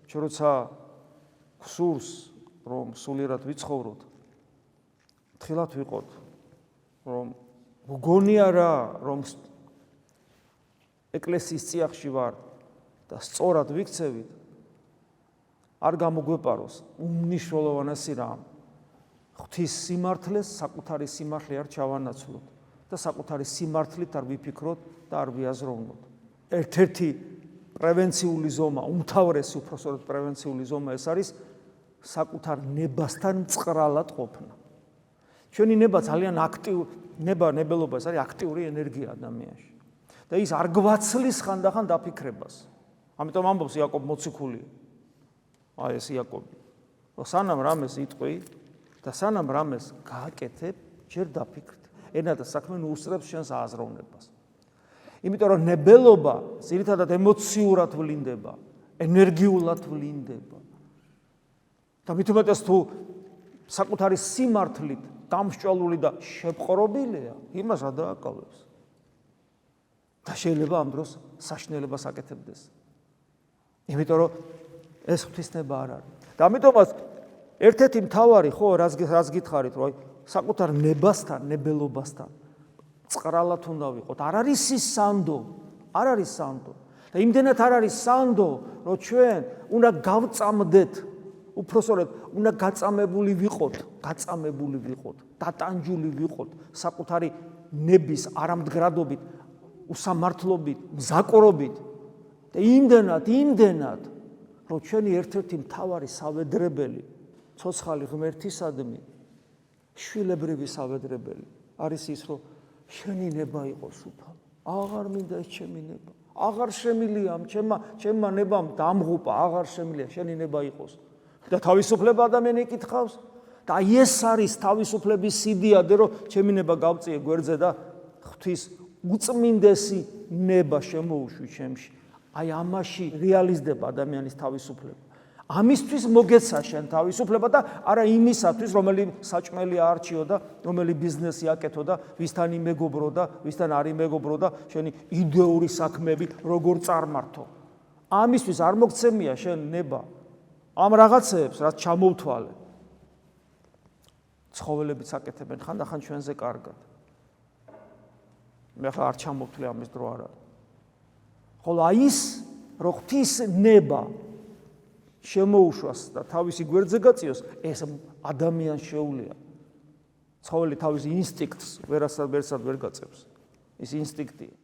ჩვენ როცა გსურს რომ სულიერად ვიცხოვროთ, თხილად ვიყოთ, რომ გგონია რა, რომ ეკლესიის წიაღში ვარ და სწორად ვიქცევით, არ გამოგვეპაროს უმნიშვნელოვანესი რამ. ღვთის სიმართლეს საკუთარი სიმართლე არ ჩავანაცვლოთ და საკუთარი სიმართლით არ ვიფიქროთ და არ ვიაზროვნოთ. ერთ-ერთი პრევენციული ზომა, უმთავრესი უпроსორად პრევენციული ზომა ეს არის საკუთარ ნებასთან მწყრალად ყოფნა. ჩვენი ნება ძალიან ნებელობა ეს არის აქტიური ენერგია ადამიანში. და ის არ გვაცლის ხანდახან დაფიქრებას. ამიტომ ამბობს იაკობ მოციქული, აი ეს იაკობი, რომ სანამ რამეს იტყვი და სანამ რამეს გააკეთებ, ჯერ დაფიქრდი. ენა და საქმე უსწრებს შენს აზროვნებას. იმიტომ რომ ნებელობა ძირითადად ემოციურად ვლინდება, ენერგიულად ვლინდება. და მით უმეტეს თუ საკუთარი სიმართლით დამსჭვალული და შეპყრობილია, იმას რა დააკავებს. და შეიძლება ამ დროს საშინელებას აკეთებდეს. იმიტომ რომ ეს ღვთისნება არ არის. და ამიტომაც ერთ-ერთი მთავარი ხო რაც გითხარით, რომ საკუთარ ნებასთან, ნებელობასთან წყრალად უნდა ვიყოთ. არ არის ის სანდო, არ არის სანდო. და იმდენად არ არის სანდო, რომ ჩვენ უნდა გავწამდეთ, უпроსორად უნდა გაწამებული ვიყოთ, დატანჯული ვიყოთ საკუთარი ნების არამდგრადობით, უსამართლობით, მზაკვრობით და იმდენად, რომ ჩვენი ერთ-ერთი მთავარი სავედრებელი, ცოცხალი ღმერთისადმი, შვილებრივი სავედრებელი არის ის, რომ შენი ნება იყოს უფალო. აღარ მინდა ეს ჩემი ნება. აღარ შემილია ჩემმა ნებამ დამღუპა, აღარ შემილია შენი ნება იყოს. და თავისუფლება ადამიანი იკითხავს და აი ეს არის თავისუფლების სიდიადე, რომ ჩემი ნება გავწიე გვერდზე და ღვთის უწმინდესი ნება შემოუშვი ჩემში. აი ამაში რეალიზდება ადამიანის თავისუფლება. ამისთვის მოგეცა შენ თავისუფლება და არა იმისათვის, რომელი საჭმელი არჩიო და რომელი ბიზნესი აკეთო და ვისთან იმეგობრო და ვისთან არ იმეგობრო და შენი იდეური საქმეები როგორ წარმართო. ამისთვის არ მოგცემია შენ ნება. ამ რაღაცეებს, რაც ჩამოვთვალე. ცხოველებიც აკეთებენ ხანდახან ჩვენზე კარგად. მე ხა არ ჩამოვთვლე ამის დრო არ არის. ხოლო აი ის, რომ ღვთის ნება შემოუშვას და თავისი გვერდზე გაწიოს, ეს ადამიანს შეუძლია. ცხოველი თავის ინსტინქტს ვერასად ვერ გაწევს. ის ინსტინქტია.